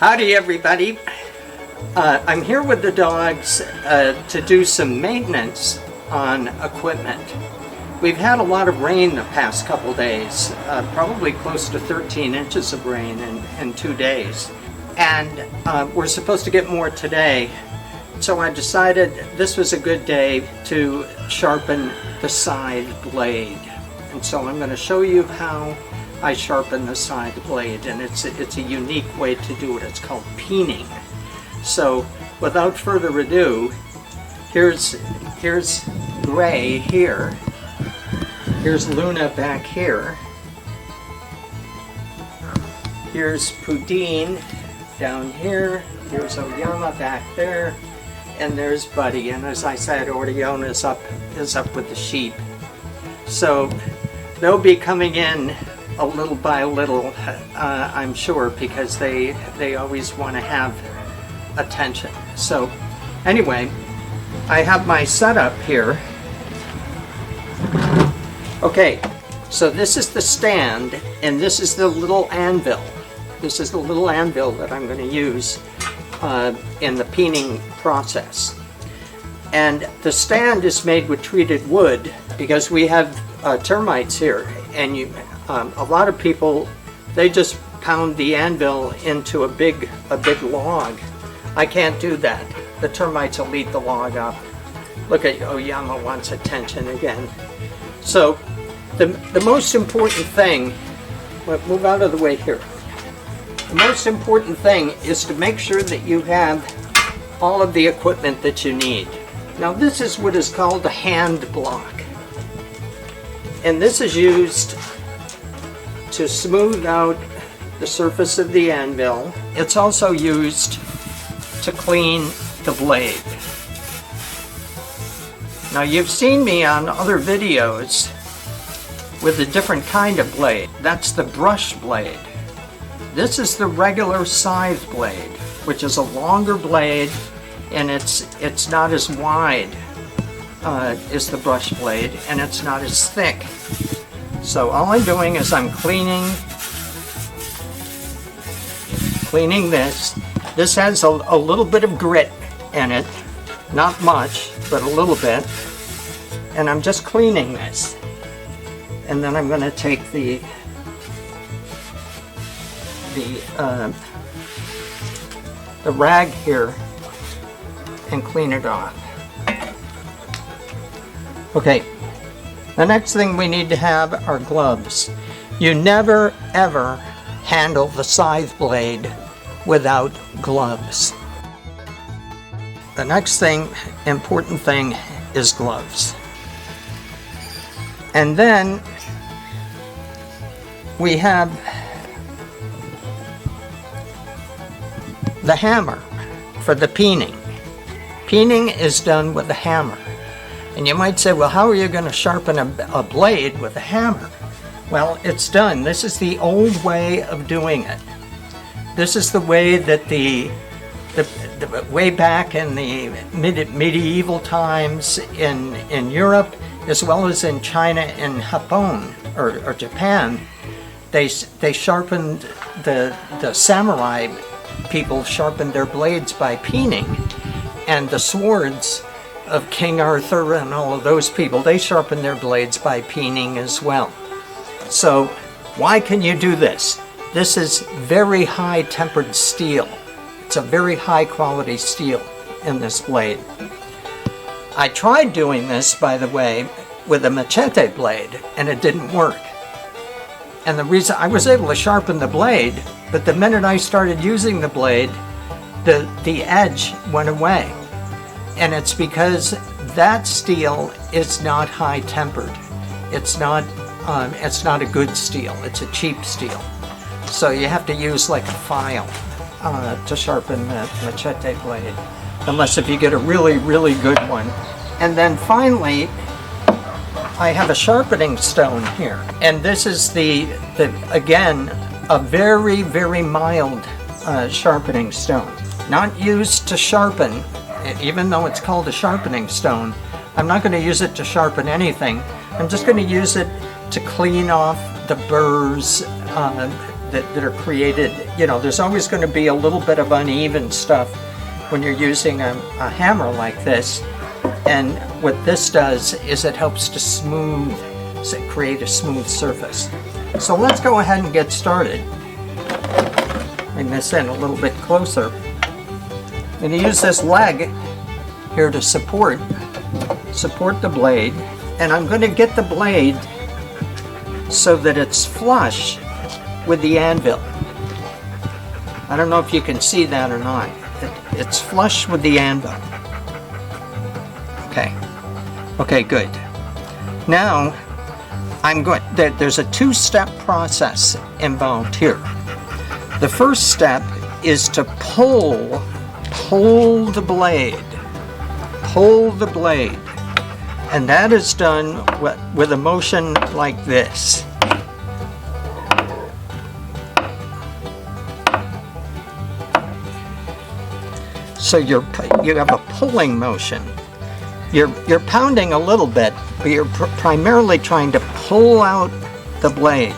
Howdy everybody. I'm here with the dogs to do some maintenance on equipment. We've had a lot of rain the past couple days, probably close to 13 inches of rain in 2 days. And we're supposed to get more today. So I decided this was a good day to sharpen the side blade. And so I'm going to show you how I sharpen the side blade, and it's a unique way to do it. It's called peening. So without further ado, here's Gray here. Here's Luna back here. Here's Pudine down here. Here's Oyama back there. And there's Buddy. And as I said, Orion is up with the sheep. So they'll be coming in a little by little, I'm sure, because they always want to have attention. So anyway, I have my setup here. Okay, so this is the stand, and this is the little anvil. This is the little anvil that I'm going to use in the peening process. And the stand is made with treated wood because we have termites here, and a lot of people, they just pound the anvil into a big log. I can't do that. The termites will eat the log up. Look at Oyama wants attention again. So the most important thing, move out of the way here. The most important thing is to make sure that you have all of the equipment that you need. Now this is what is called a hand block. And this is used to smooth out the surface of the anvil. It's also used to clean the blade. Now you've seen me on other videos with a different kind of blade. That's the brush blade. This is the regular scythe blade, which is a longer blade, and it's not as wide as the brush blade, and it's not as thick. So all I'm doing is I'm cleaning this. This has a little bit of grit in it, not much, but a little bit. And I'm just cleaning this. And then I'm going to take the rag here and clean it off. Okay. The next thing we need to have are gloves. You never ever handle the scythe blade without gloves. The next important thing is gloves. And then we have the hammer for the peening. Peening is done with a hammer. And you might say, well, how are you going to sharpen a blade with a hammer? Well, it's done. This is the old way of doing it. This is the way that the way back in the medieval times in Europe, as well as in China and Japan, or Japan, they sharpened the samurai people sharpened their blades by peening, and the swords of King Arthur and all of those people, they sharpen their blades by peening as well. So why can you do this? This is very high tempered steel. It's a very high quality steel in this blade. I tried doing this, by the way, with a machete blade, and it didn't work. And the reason, I was able to sharpen the blade, but the minute I started using the blade, the edge went away. And it's because that steel is not high tempered. It's not a good steel. It's a cheap steel. So you have to use like a file to sharpen the machete blade, unless if you get a really, really good one. And then finally, I have a sharpening stone here. And this is again, a very, very mild sharpening stone. Not used to sharpen. Even though it's called a sharpening stone, I'm not going to use it to sharpen anything. I'm just going to use it to clean off the burrs, that are created. You know, there's always going to be a little bit of uneven stuff when you're using a hammer like this. And what this does is it helps to create a smooth surface. So let's go ahead and get started. Bring this in a little bit closer. I'm going to use this leg here to support the blade, and I'm going to get the blade so that it's flush with the anvil. I don't know if you can see that or not. It's flush with the anvil. Okay, good. Now there's a two-step process involved here. The first step is to pull the blade. Pull the blade. And that is done with a motion like this. So you have a pulling motion. You're pounding a little bit, but you're primarily trying to pull out the blade.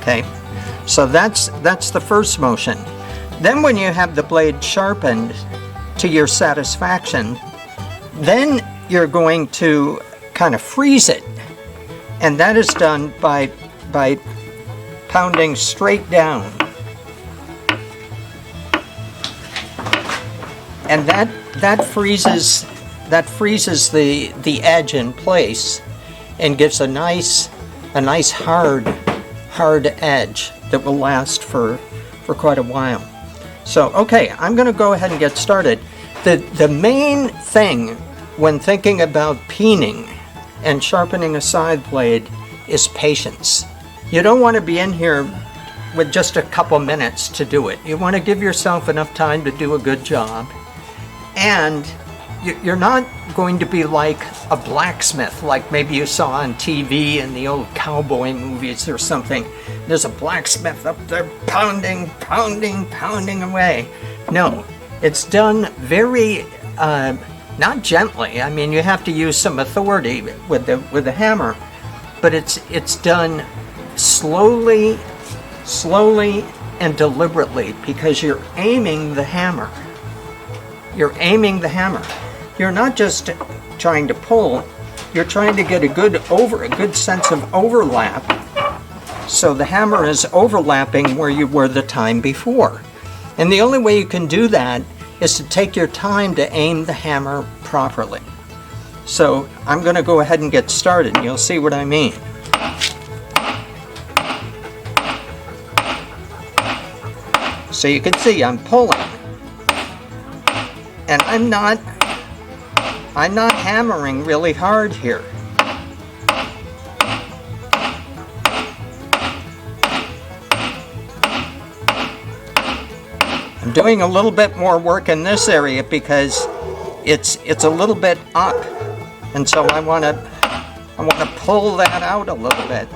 Okay, so that's the first motion. Then when you have the blade sharpened to your satisfaction, then you're going to kind of freeze it, and that is done by pounding straight down. And that freezes the edge in place and gives a nice hard edge that will last for quite a while. So okay, I'm going to go ahead and get started. The main thing when thinking about peening and sharpening a side blade is patience. You don't want to be in here with just a couple minutes to do it. You want to give yourself enough time to do a good job. And you're not going to be like a blacksmith, like maybe you saw on TV in the old cowboy movies or something. There's a blacksmith up there pounding away. No, it's done very, not gently. I mean, you have to use some authority with the hammer, but it's done slowly and deliberately, because you're aiming the hammer. You're aiming the hammer. You're not just trying to pull, you're trying to get a good sense of overlap, so the hammer is overlapping where you were the time before. And the only way you can do that is to take your time to aim the hammer properly. So I'm going to go ahead and get started, and you'll see what I mean. So you can see I'm pulling. And I'm not hammering really hard here. I'm doing a little bit more work in this area because it's a little bit up, and so I want to pull that out a little bit.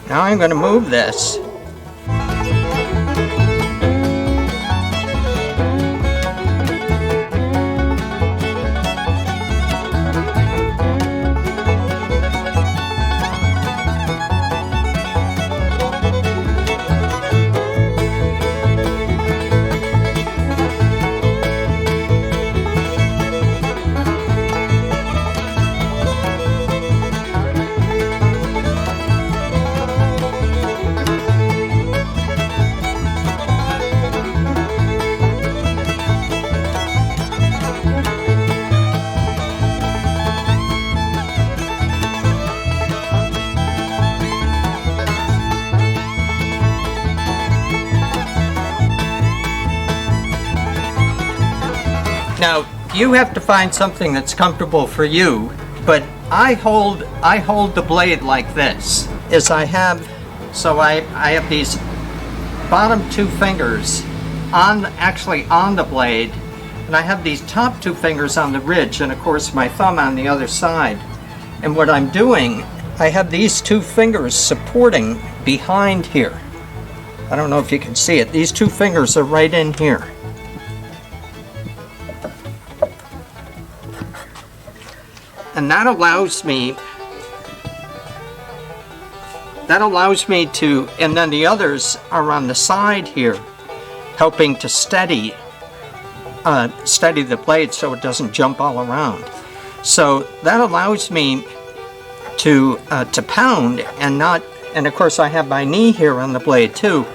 Now I'm going to move this. Now, you have to find something that's comfortable for you, but I hold the blade like this. I have these bottom two fingers actually on the blade, and I have these top two fingers on the ridge, and of course my thumb on the other side. And what I'm doing, I have these two fingers supporting behind here. I don't know if you can see it. These two fingers are right in here. And that allows me to, and then the others are on the side here, helping to steady the blade so it doesn't jump all around. So that allows me to pound and not, and of course I have my knee here on the blade too.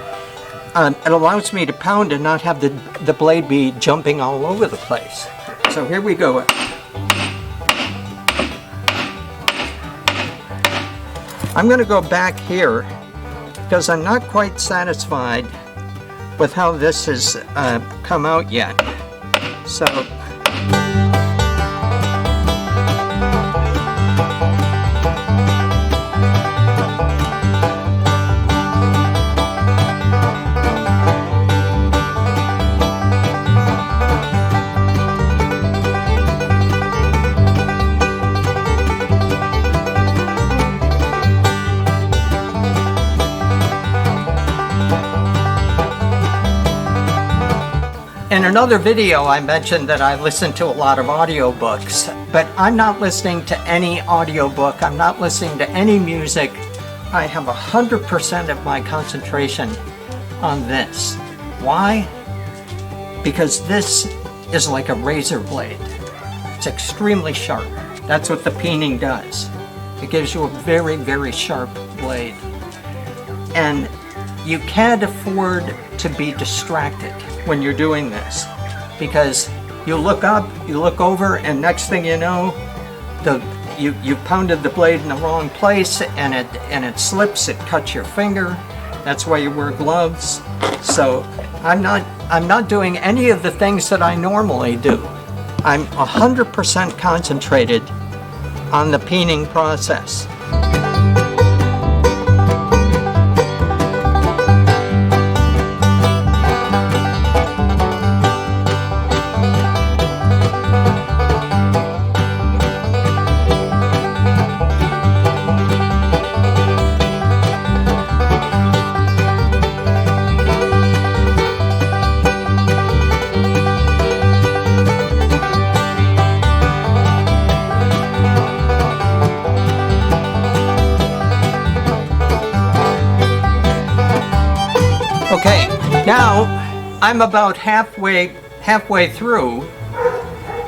It allows me to pound and not have the blade be jumping all over the place. So here we go. I'm going to go back here because I'm not quite satisfied with how this has come out yet. So in another video, I mentioned that I listen to a lot of audiobooks, but I'm not listening to any audiobook. I'm not listening to any music. I have 100% of my concentration on this. Why? Because this is like a razor blade. It's extremely sharp. That's what the peening does. It gives you a very, very sharp blade. And you can't afford to be distracted when you're doing this, because you look up, you look over, and next thing you know, you pounded the blade in the wrong place, and it slips, it cuts your finger. That's why you wear gloves. So I'm not doing any of the things that I normally do. I'm 100% concentrated on the peening process. Okay, now I'm about halfway through,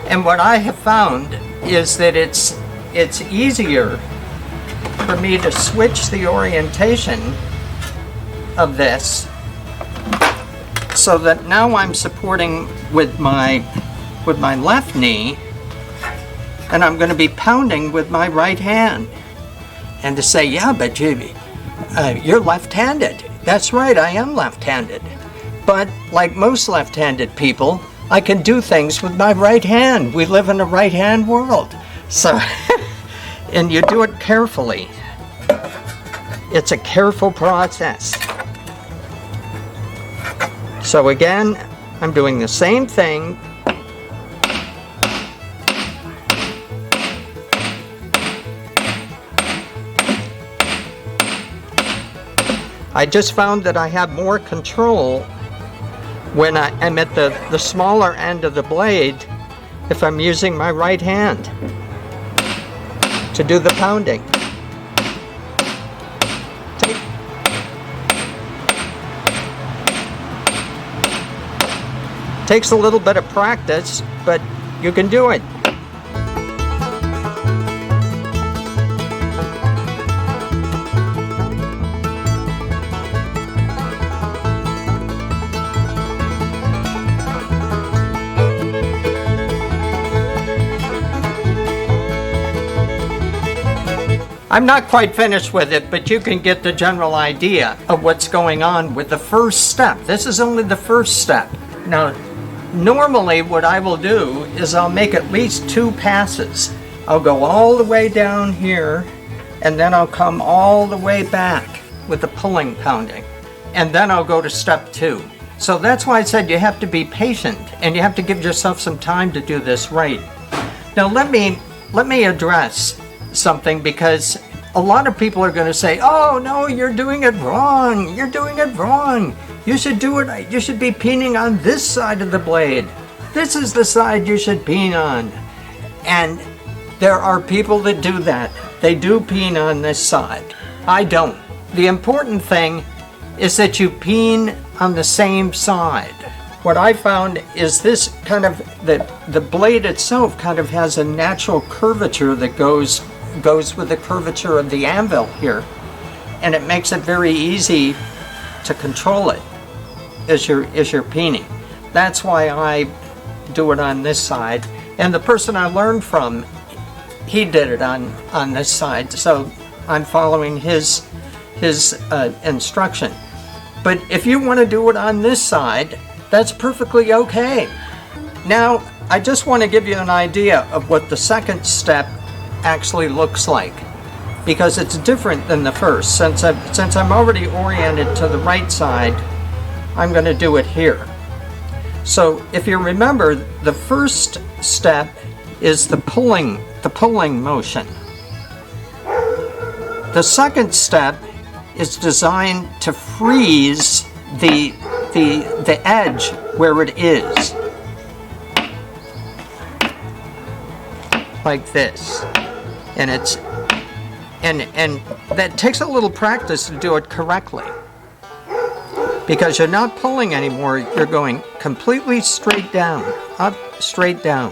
and what I have found is that it's easier for me to switch the orientation of this so that now I'm supporting with my left knee, and I'm going to be pounding with my right hand. And to say, yeah, but you're left-handed. That's right, I am left-handed. But like most left-handed people, I can do things with my right hand. We live in a right-hand world. So, and you do it carefully. It's a careful process. So again, I'm doing the same thing. I just found that I have more control when I'm at the smaller end of the blade if I'm using my right hand to do the pounding. Takes a little bit of practice, but you can do it. I'm not quite finished with it, but you can get the general idea of what's going on with the first step. This is only the first step. Now, normally what I will do is I'll make at least 2 passes. I'll go all the way down here, and then I'll come all the way back with the pulling pounding. And then I'll go to step 2. So that's why I said you have to be patient, and you have to give yourself some time to do this right. Now let me address something, because a lot of people are going to say, oh no, you're doing it wrong. You're doing it wrong. You should be peening on this side of the blade. This is the side you should peen on. And there are people that do that. They do peen on this side. I don't. The important thing is that you peen on the same side. What I found is this kind of, the blade itself kind of has a natural curvature that goes with the curvature of the anvil here. And it makes it very easy to control it as you're peening. That's why I do it on this side. And the person I learned from, he did it on this side. So I'm following his instruction. But if you want to do it on this side, that's perfectly okay. Now, I just want to give you an idea of what the second step actually looks like, because it's different than the first. Since I'm already oriented to the right side, I'm going to do it here. So if you remember, the first step is the pulling motion. The second step is designed to freeze the edge where it is, like this. And that takes a little practice to do it correctly, because you're not pulling anymore, you're going completely straight down, up, straight down.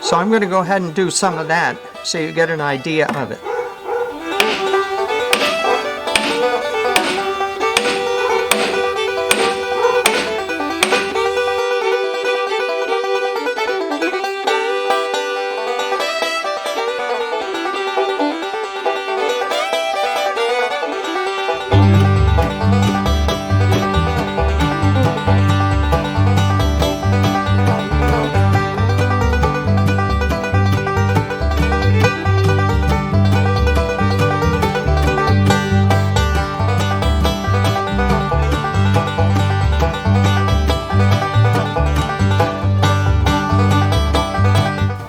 So I'm going to go ahead and do some of that so you get an idea of it.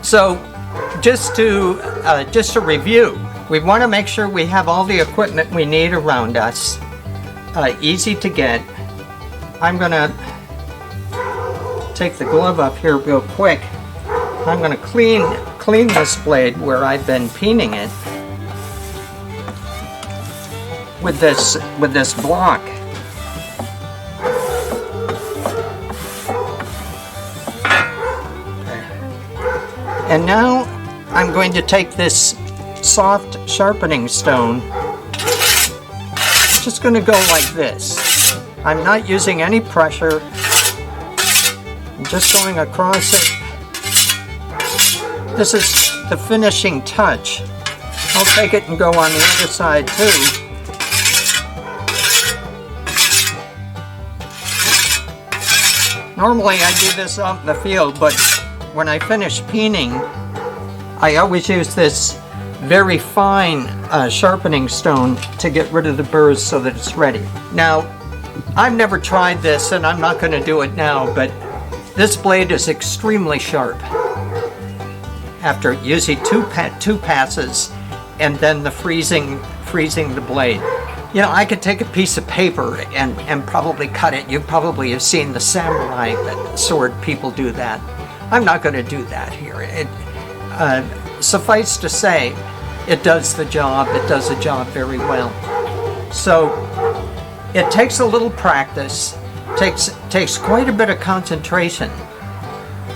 So just to review, we want to make sure we have all the equipment we need around us, easy to get. I'm going to take the glove up here real quick. I'm going to clean this blade where I've been peening it with this block. And now I'm going to take this soft sharpening stone, just going to go like this. I'm not using any pressure. I'm just going across it. This is the finishing touch. I'll take it and go on the other side too. Normally I do this out in the field, but when I finish peening, I always use this very fine sharpening stone to get rid of the burrs so that it's ready. Now, I've never tried this and I'm not going to do it now, but this blade is extremely sharp after using two passes and then the freezing the blade. You know, I could take a piece of paper and probably cut it. You probably have seen the samurai sword people do that. I'm not going to do that here. Suffice to say, it does the job. It does the job very well. So it takes a little practice. Takes quite a bit of concentration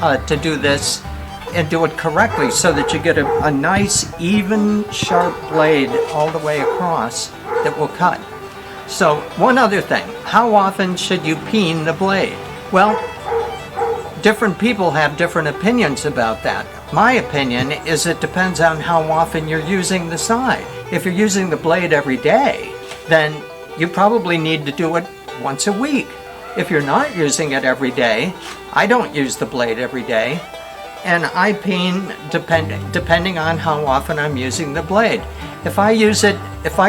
to do this and do it correctly, so that you get a nice, even, sharp blade all the way across that will cut. So one other thing: how often should you peen the blade? Well, different people have different opinions about that. My opinion is it depends on how often you're using the side. If you're using the blade every day, then you probably need to do it once a week. If you're not using it every day, I don't use the blade every day, and I peen depending on how often I'm using the blade. If I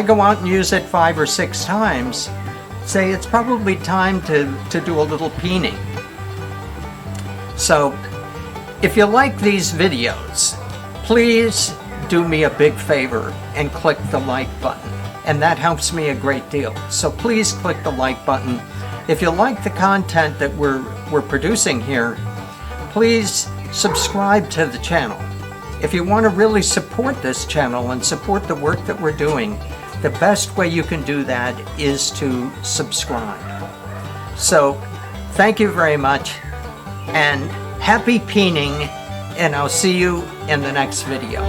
go out and use it 5 or 6 times, say it's probably time to do a little peening. So, if you like these videos, please do me a big favor and click the like button. And that helps me a great deal. So please click the like button. If you like the content that we're producing here, please subscribe to the channel. If you want to really support this channel and support the work that we're doing, the best way you can do that is to subscribe. So thank you very much, and happy peening, and I'll see you in the next video.